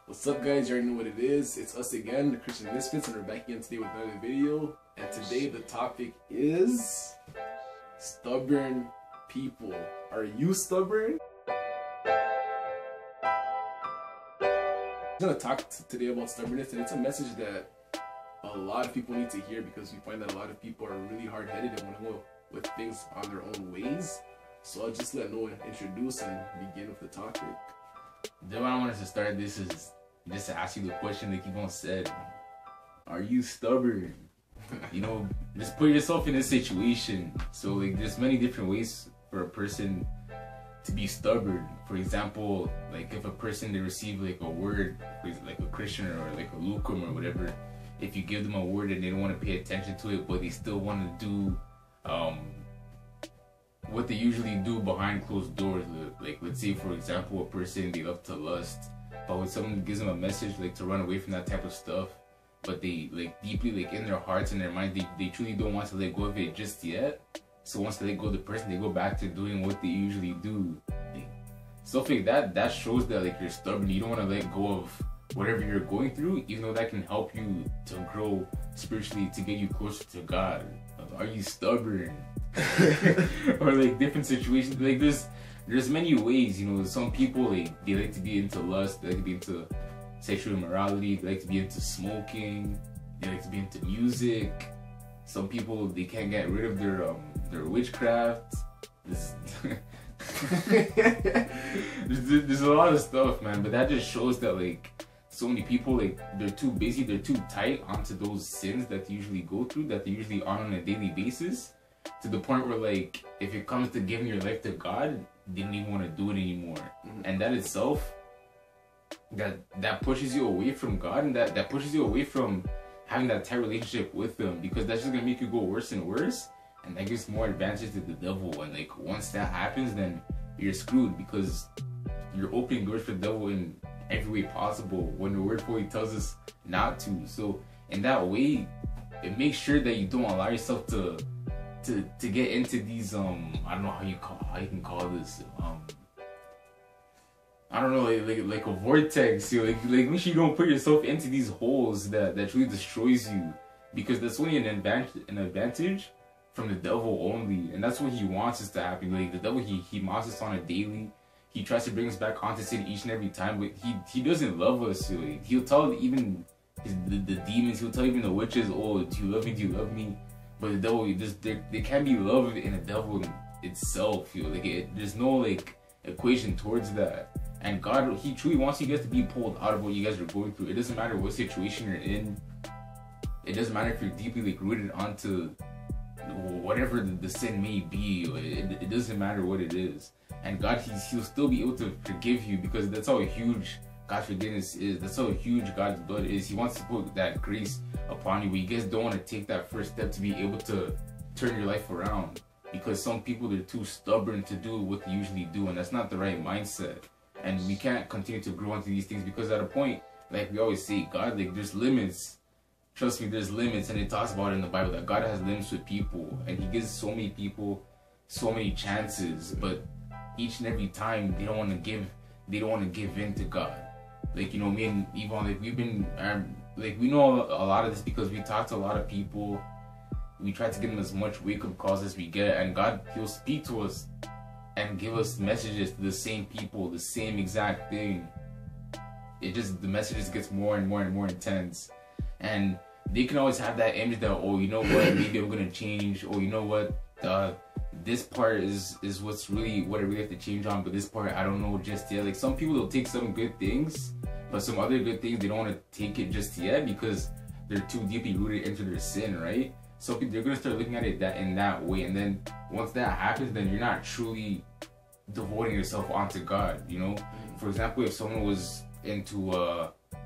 What's up, guys? You already know what it is. It's us again, the Christian Misfits, and we're back again today with another video. And today the topic is stubborn people. Are you stubborn? I'm gonna talk today about stubbornness, and it's a message that a lot of people need to hear because we find that a lot of people are really hard-headed and want to go with things on their own ways. So I'll just let Noah introduce and begin with the topic. The way I wanted to start this is just to ask you the question that keep on said. Are you stubborn? You know, just put yourself in this situation. So like there's many different ways for a person to be stubborn. For example, like if a person they receive like a word, like a Christian or like a Lucrum or whatever, if you give them a word and they don't want to pay attention to it, but they still want to do what they usually do behind closed doors. Like let's say for example, a person they love to lust, but when someone gives them a message like to run away from that type of stuff, but they like deeply like in their hearts and their minds they truly don't want to let go of it just yet. So once they let go of the person, they go back to doing what they usually do. Stuff like that shows that like you're stubborn. You don't want to let go of whatever you're going through, even though that can help you to grow spiritually, to get you closer to God. Are you stubborn? Or like different situations, like there's many ways, you know. Some people like they like to be into lust, they like to be into sexual immorality, they like to be into smoking, they like to be into music. Some people they can't get rid of their witchcraft. There's a lot of stuff, man, but that just shows that like so many people like they're too busy, they're too tight onto those sins that they usually go through, that they usually on a daily basis, to the point where like if it comes to giving your life to God, they don't even want to do it anymore. And that itself, that pushes you away from God, and that pushes you away from having that tight relationship with Him, because that's just gonna make you go worse and worse, and that gives more advantage to the devil. And like once that happens, then you're screwed, because you're opening doors for the devil in every way possible when the word fully tells us not to. So in that way, it makes sure that you don't allow yourself to get into these I don't know how you can call this I don't know, like a vortex. You know, like make sure you don't put yourself into these holes that truly destroys you, because that's only an advantage from the devil only, and that's what he wants us to happen. Like the devil, he mocks us on a daily. He tries to bring us back onto sin each and every time, but he doesn't love us. You know? He'll tell even the demons, he'll tell even the witches, oh, do you love me? Do you love me? But the devil, there can't be love in the devil itself. You know? Like there's no like equation towards that. And God, He truly wants you guys to be pulled out of what you guys are going through. It doesn't matter what situation you're in. It doesn't matter if you're deeply like rooted onto whatever the sin may be. It doesn't matter what it is. And God, He'll still be able to forgive you, because that's how huge God's forgiveness is. That's how huge God's blood is. He wants to put that grace upon you, but you guys don't want to take that first step to be able to turn your life around, because some people, they're too stubborn to do what they usually do, and that's not the right mindset. And we can't continue to grow into these things, because at a point, like we always say, God, like there's limits. Trust me, there's limits, and it talks about it in the Bible that God has limits with people, and He gives so many people so many chances, but each and every time they don't want to give in to God. Like, you know, me and Yvonne, like we've been like we know a lot of this because we talk to a lot of people. We try to give them as much wake-up calls as we get, and God, He'll speak to us and give us messages to the same people, the same exact thing. It just, the messages gets more and more and more intense, and they can always have that image that, oh, you know what, maybe I'm gonna change, or you know what, this part is what I really have to change on, but this part I don't know just yet. Like some people, they'll take some good things, but some other good things they don't want to take it just yet because they're too deeply rooted into their sin, right? So they're gonna start looking at it in that way, and then once that happens, then you're not truly devoting yourself onto God. You know, for example, if someone was into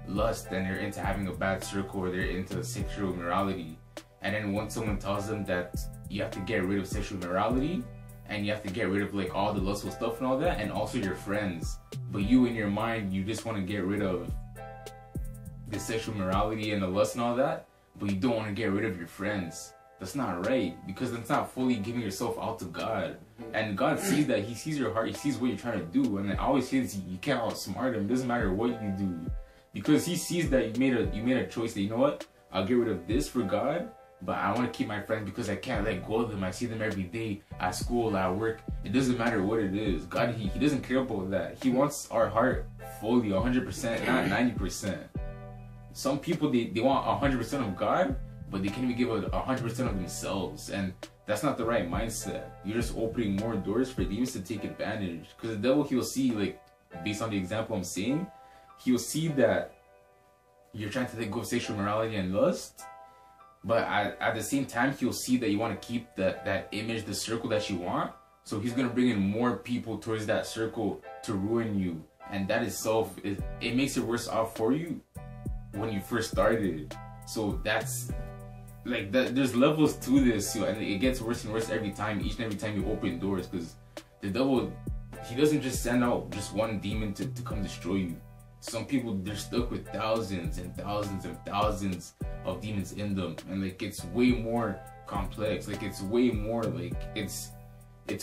lust and they're into having a bad circle, or they're into sexual immorality, and then once someone tells them that you have to get rid of sexual immorality and you have to get rid of like all the lustful stuff and all that, and also your friends, but you in your mind you just want to get rid of the sexual morality and the lust and all that, but you don't want to get rid of your friends. That's not right, because that's not fully giving yourself out to God. And God sees that. He sees your heart. He sees what you're trying to do. And I always say this, you can't outsmart Him. It doesn't matter what you do. because he sees that you made a choice that, you know what, I'll get rid of this for God, but I want to keep my friends because I can't let go of them. I see them every day at school, at work. It doesn't matter what it is. God, he doesn't care about that. He wants our heart fully, 100%, not 90%. Some people, they want 100% of God, but they can't even give 100% of themselves. And that's not the right mindset. You're just opening more doors for demons to take advantage. Because the devil, he'll see, like, based on the example I'm saying, he'll see that you're trying to let go of sexual morality and lust, but at the same time, he'll see that you want to keep that image, the circle that you want. So he's going to bring in more people towards that circle to ruin you. And that itself, it makes it worse off for you when you first started. So that's, like, there's levels to this, and it gets worse and worse every time, each and every time you open doors. Because the devil, he doesn't just send out just one demon to come destroy you. Some people, they're stuck with thousands and thousands and thousands of demons in them, and like it's way more complex. Like it's way more like it's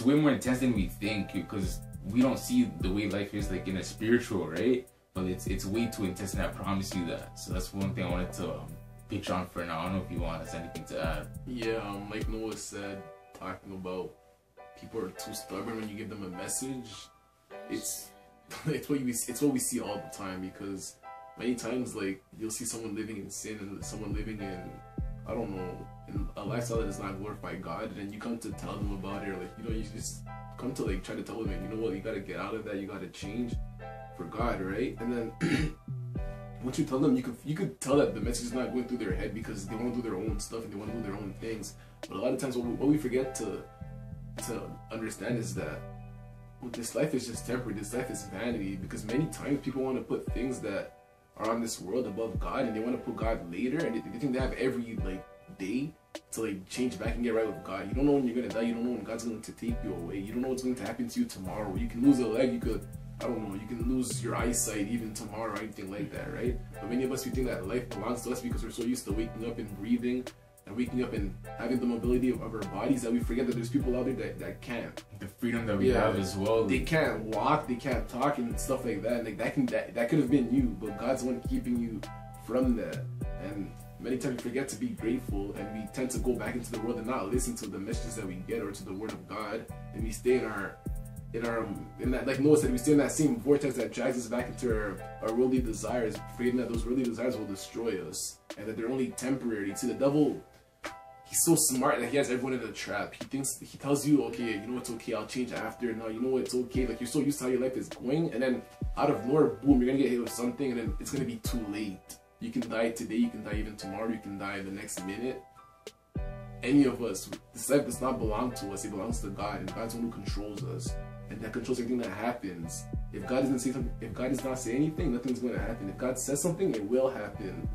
way more intense than we think, because we don't see the way life is like in a spiritual, right? But it's way too intense, and I promise you that. So that's one thing I wanted to pitch on for now. I don't know if you want anything to add. Yeah, like Noah said, talking about people are too stubborn when you give them a message. It's what we see all the time, because many times, like, you'll see someone living in sin and someone living in, I don't know, in a lifestyle that does not glorify God, and then you come to tell them about it, or like, you know, you just come to like try to tell them, you know what, you gotta get out of that, you gotta change for God, right? And then once you tell them, you could tell that the message is not going through their head because they want to do their own stuff and they want to do their own things. But a lot of times, what we forget to understand is that this life is just temporary. This life is vanity, because many times people want to put things that are on this world above God, and they want to put God later, and they think they have every like day to like change back and get right with God. You don't know when you're gonna die. You don't know when God's going to take you away. You don't know what's going to happen to you tomorrow. You can lose a leg. You could, I don't know, you can lose your eyesight even tomorrow or anything like that, right? But many of us, we think that life belongs to us because we're so used to waking up and breathing and waking up and having the mobility of our bodies, that we forget that there's people out there that can't. The freedom that we have as well. They can't walk, they can't talk and stuff like that. Like that could have been you, but God's the one keeping you from that. And many times we forget to be grateful, and we tend to go back into the world and not listen to the messages that we get or to the word of God, and we stay in that, like Noah said, we stay in that same vortex that drags us back into our worldly desires, forgetting that those worldly desires will destroy us and that they're only temporary. See, the devil, he's so smart that he has everyone in a trap. He tells you, okay, you know, it's okay, I'll change after. No, you know, it's okay. Like, you're so used to how your life is going, and then out of nowhere, boom, you're gonna get hit with something, and then it's gonna be too late. You can die today, you can die even tomorrow, you can die the next minute. Any of us, this life does not belong to us, it belongs to God, and God's the one who controls us, and that controls everything that happens. If God doesn't say something, if God does not say anything, nothing's going to happen. If God says something, it will happen.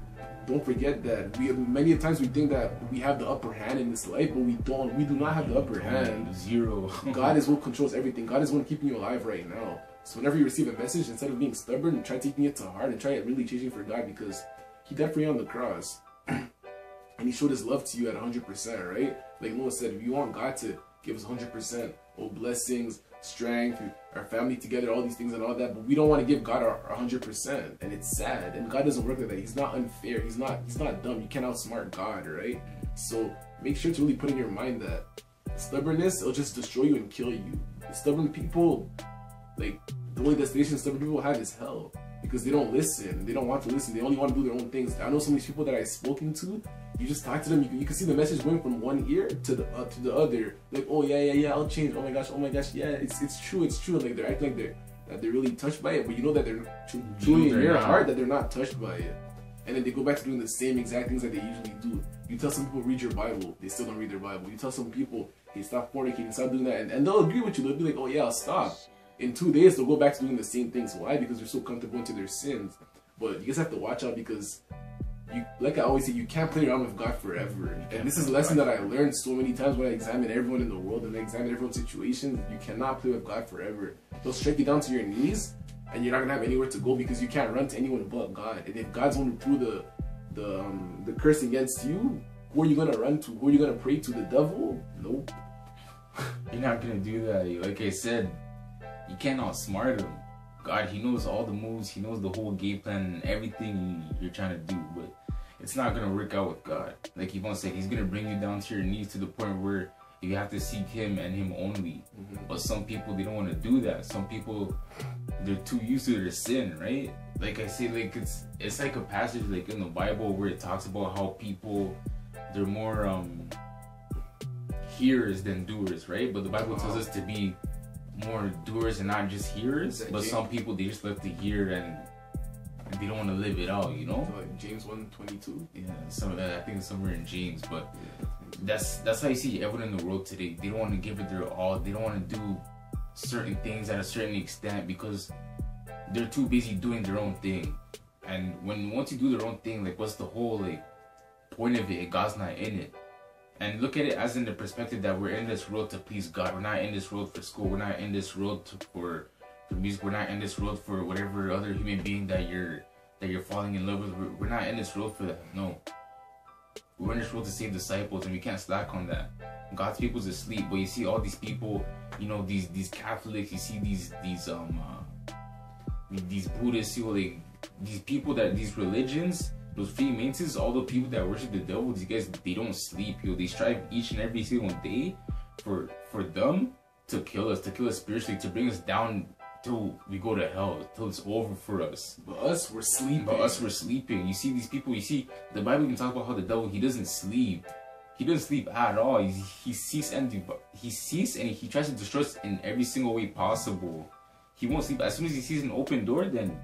Don't forget that. Many times we think that we have the upper hand in this life, but we don't. We do not have the upper hand. Zero. God is what controls everything. God is the one keeping you alive right now. So whenever you receive a message, instead of being stubborn, try taking it to heart and try really changing for God, because He died for you on the cross. And He showed His love to you at 100%, right? Like Noah said, if you want God to give us 100%, blessings, strength, our family together, all these things and all that, but we don't want to give God our 100%, and it's sad. And God doesn't work like that. He's not unfair. He's not dumb. You can't outsmart God, right? So make sure to really put in your mind that stubbornness, it'll just destroy you and kill you. Stubborn people, like, the only destination stubborn people have is hell, because they don't listen. They don't want to listen. They only want to do their own things. I know some of these people that I've spoken to, you just talk to them, you can see the message going from one ear to the other. Like, oh yeah, I'll change. Oh my gosh, yeah, it's true. Like, they're acting like they're really touched by it, but you know that they're truly in their heart that they're not touched by it. And then they go back to doing the same exact things that they usually do. You tell some people, read your Bible, they still don't read their Bible. You tell some people, hey, stop fornicating, stop doing that, and they'll agree with you. They'll be like, oh yeah, I'll stop. In 2 days, they'll go back to doing the same things. Why? Because they're so comfortable into their sins. But you guys have to watch out, because like I always say, you can't play around with God forever. And this is a lesson that I learned so many times when I examine everyone in the world and I examine everyone's situations. You cannot play with God forever. He'll strike you down to your knees, and you're not gonna have anywhere to go, because you can't run to anyone but God. And if God's one who threw the curse against you, who are you gonna run to? Who are you gonna pray to? The devil? Nope. You're not gonna do that. Like I said, you can't outsmart him. God, He knows all the moves, He knows the whole game plan and everything you're trying to do, but it's not gonna work out with God. Like Yvonne said, He's gonna bring you down to your knees to the point where you have to seek Him and Him only. But some people, they don't want to do that. Some people, they're too used to their sin, right? Like I say, like it's like a passage like in the Bible where it talks about how people, they're more hearers than doers, right? But the Bible tells us to be more doers and not just hearers. But some people, they just love to hear and they don't want to live it out, you know? So like James 1:22. Yeah, I think it's somewhere in James, but that's how you see everyone in the world today. They don't want to give it their all. They don't want to do certain things at a certain extent because they're too busy doing their own thing. And once you do their own thing, like what's the whole like point of it? God's not in it. And look at it as in the perspective that we're in this world to please God. We're not in this world for school. We're not in this world for music. We're not in this world for whatever other human being that you're falling in love with. We're not in this world for that. No. We're in this world to save disciples, and we can't slack on that. God's people's asleep, but you see all these people, you know, these Catholics, you see these Buddhists, you know, like these people that these religions, those Freemasons, all the people that worship the devil, these guys, they don't sleep, yo. They strive each and every single day for them to kill us spiritually, to bring us down till we go to hell, till it's over for us. But us, we're sleeping. You see these people, you see, the Bible even talks about how the devil, he doesn't sleep. He doesn't sleep at all. He seeks and he tries to destroy us in every single way possible. He won't sleep. As soon as he sees an open door, then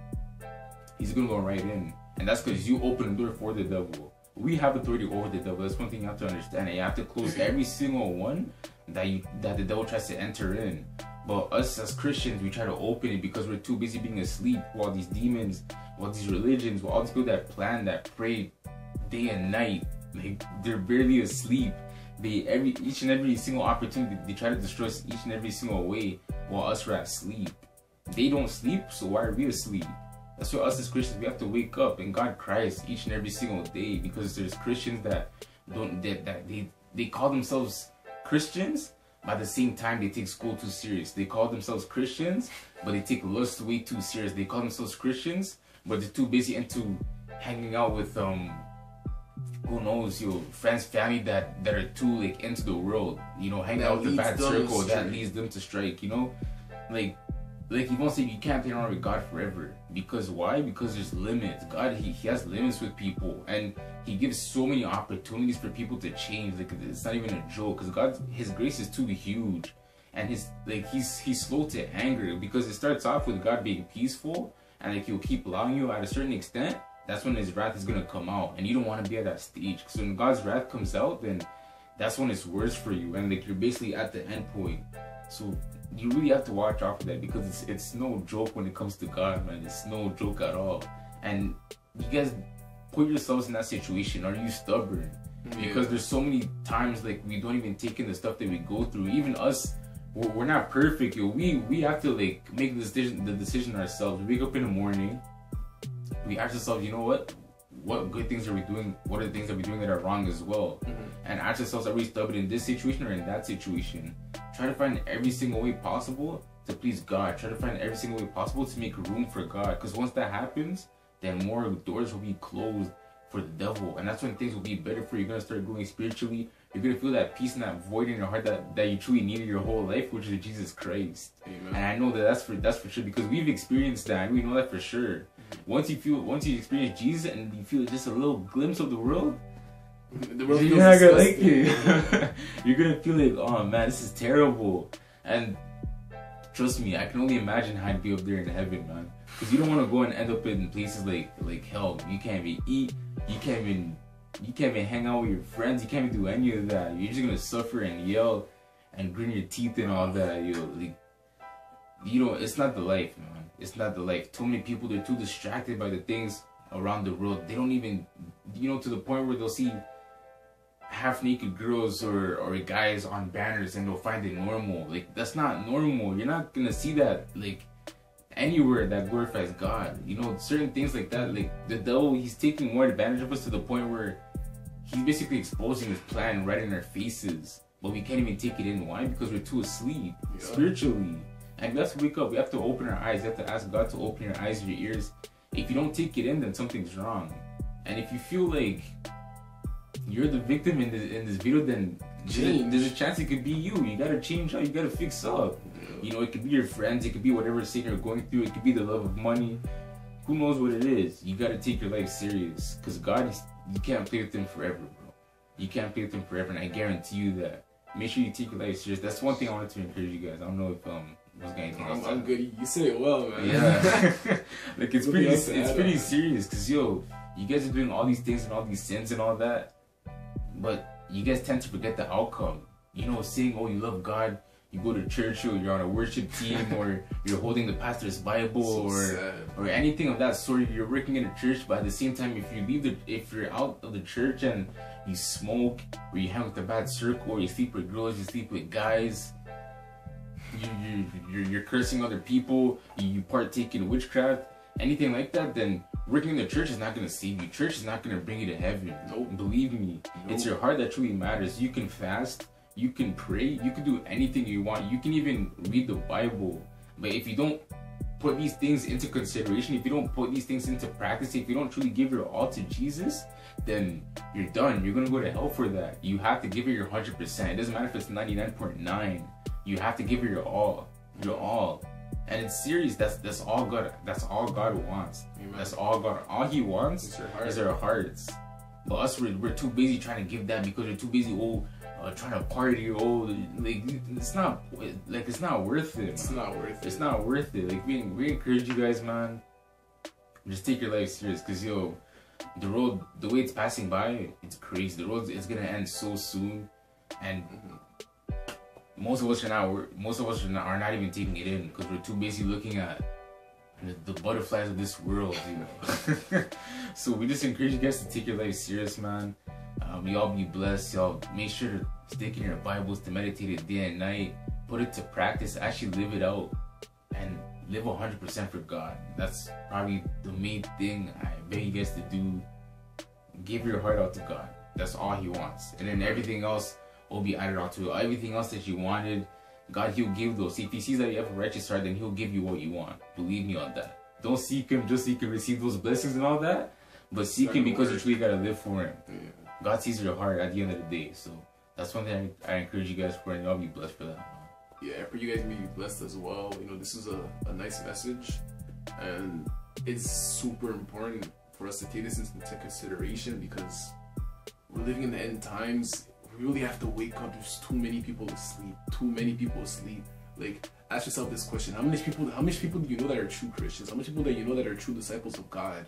he's gonna go right in. And that's because you open the door for the devil. We have authority over the devil. That's one thing you have to understand. And you have to close every single one that the devil tries to enter in. But us as Christians, we try to open it because we're too busy being asleep while these demons, while these religions, while all these people that plan, that pray day and night, like they're barely asleep. Each and every single opportunity, they try to destroy us each and every single way while us are asleep. They don't sleep, so why are we asleep? That's why us as Christians, we have to wake up, and God cries each and every single day, because there's Christians that they call themselves Christians, but at the same time they take school too serious. They call themselves Christians, but they take lust way too serious. They call themselves Christians, but they're too busy into hanging out with who knows, friends, family that are too like into the world, hanging out with the bad circle that leads them to strike, like you won't say you can't play around with God forever. Because why? Because there's limits. God, he has limits with people, and he gives so many opportunities for people to change. Like, it's not even a joke, because God, his grace is too huge, and he's slow to anger, because it starts off with God being peaceful, and like he'll keep allowing you at a certain extent. That's when his wrath is gonna come out, and you don't want to be at that stage. Because when God's wrath comes out, then that's when it's worse for you, and like you're basically at the end point. So you really have to watch out for that, because it's no joke when it comes to God, man. It's no joke at all. And you guys put yourselves in that situation. Are you stubborn? Because there's so many times like we don't even take in the stuff that we go through. Even us, we're not perfect, yo. We have to like make the decision ourselves. We wake up in the morning, we ask ourselves, you know what good things are we doing? What are the things that we're doing that are wrong as well? And ask ourselves, are we stubborn in this situation or in that situation? Try to find every single way possible to please God. Try to find every single way possible to make room for God. Because once that happens, then more doors will be closed for the devil. And that's when things will be better for you. You're going to start growing spiritually. You're going to feel that peace and that void in your heart that you truly needed your whole life, which is Jesus Christ. Amen. And I know that's for sure, because we've experienced that, and we know that for sure. Once you experience Jesus and you feel just a little glimpse of the world, you're not gonna like it. You're gonna feel like, oh man, this is terrible. And trust me, I can only imagine how to be up there in heaven, man. Because you don't want to go and end up in places like hell. You can't even eat. You can't even hang out with your friends. You can't even do any of that. You're just gonna suffer and yell and grin your teeth and all that. It's not the life, man. It's not the life. Too many people, they're too distracted by the things around the world. They don't even, to the point where they'll see half-naked girls or guys on banners and they'll find it normal. Like, that's not normal. You're not gonna see that like anywhere that glorifies God. Certain things like that, like the devil, he's taking more advantage of us to the point where he's basically exposing his plan right in our faces, but we can't even take it in. Why? Because we're too asleep spiritually. And we have to wake up. We have to open our eyes. You have to ask God to open your eyes, your ears. If you don't take it in, then something's wrong. And if you feel like you're the victim in this video, then there's a chance it could be you. You gotta change up. You gotta fix up. You know, it could be your friends. It could be whatever sin you're going through. It could be the love of money. Who knows what it is? You gotta take your life serious. Because God, you can't play with Him forever, bro. You can't play with Him forever. And I guarantee you that. Make sure you take your life serious. That's one thing I wanted to encourage you guys. I don't know if was going anything else. I'm good. You said it well, man. Yeah. Like it's pretty serious. Cause yo, you guys are doing all these things and all these sins and all that, but you guys tend to forget the outcome. You know, saying, oh, you love God, you go to church, or you're on a worship team, or you're holding the pastor's Bible, or anything of that sort. You're working in a church, but at the same time, if you're out of the church and you smoke, or you hang with a bad circle, or you sleep with girls, you sleep with guys, you're cursing other people, you partake in witchcraft, anything like that, then working in the church is not going to save you. Church is not going to bring you to heaven. Nope. Believe me. Nope. It's your heart that truly matters. You can fast, you can pray, you can do anything you want. You can even read the Bible. But if you don't put these things into consideration, if you don't put these things into practice, if you don't truly give your all to Jesus, then you're done. You're going to go to hell for that. You have to give it your 100%. It doesn't matter if it's 99.9. You have to give it your all. Your all. And it's serious. That's all God. That's all God wants. Amen. That's all God. All He wants is our hearts. But us, we're too busy trying to give that because we're too busy. Trying to party. Like it's not worth it. It's not worth it. It's not worth it. Like we encourage you guys, man. Just take your life serious, cause yo, the road, the way it's passing by, it's crazy. The road is gonna end so soon, and most of us are not even taking it in because we're too busy looking at the butterflies of this world, you know. So we just encourage you guys to take your life serious, man. Y'all be blessed. Y'all make sure to stick in your Bibles, to meditate it day and night, put it to practice, actually live it out, and live 100% for God. That's probably the main thing I beg you guys to do. Give your heart out to God. That's all He wants, and then everything else will be added onto it. Everything else that you wanted, God, He'll give those. If He sees that you have a righteous heart, then He'll give you what you want. Believe me on that. Don't seek Him just so you can receive those blessings and all that, but seek Him because you truly gotta live for Him. Yeah. God sees your heart at the end of the day. So that's one thing I encourage you guys for, and y'all be blessed for that. Yeah, I pray you guys may be blessed as well. You know, this is a nice message, and it's super important for us to take this into consideration because we're living in the end times. We really have to wake up. There's too many people asleep. Too many people asleep. Like, ask yourself this question: How many people do you know that are true Christians? How many people do you know that are true disciples of God?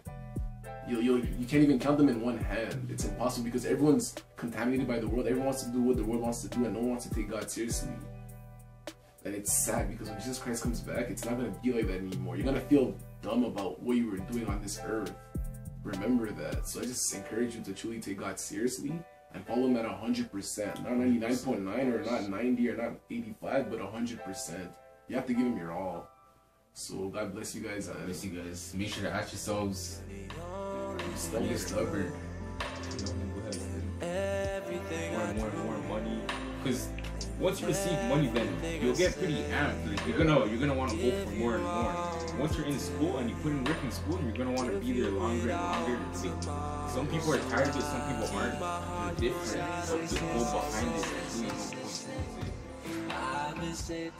You can't even count them in one hand. It's impossible because everyone's contaminated by the world. Everyone wants to do what the world wants to do, and no one wants to take God seriously. And it's sad because when Jesus Christ comes back, it's not going to be like that anymore. You're going to feel dumb about what you were doing on this earth. Remember that. So I just encourage you to truly take God seriously and follow Him at 100%. Not 99.9 or not 90 or not 85, but 100%. You have to give Him your all. So God bless you guys. God bless you guys. Make sure to ask yourselves, don't be stubborn. More money. Because once you receive money, then you'll get pretty amped. Like you're gonna want to go for more and more. Once you're in school and you put in work in school, you're gonna want to be there longer and longer. Some people are tired of it, some people aren't. They're different. So just go behind it.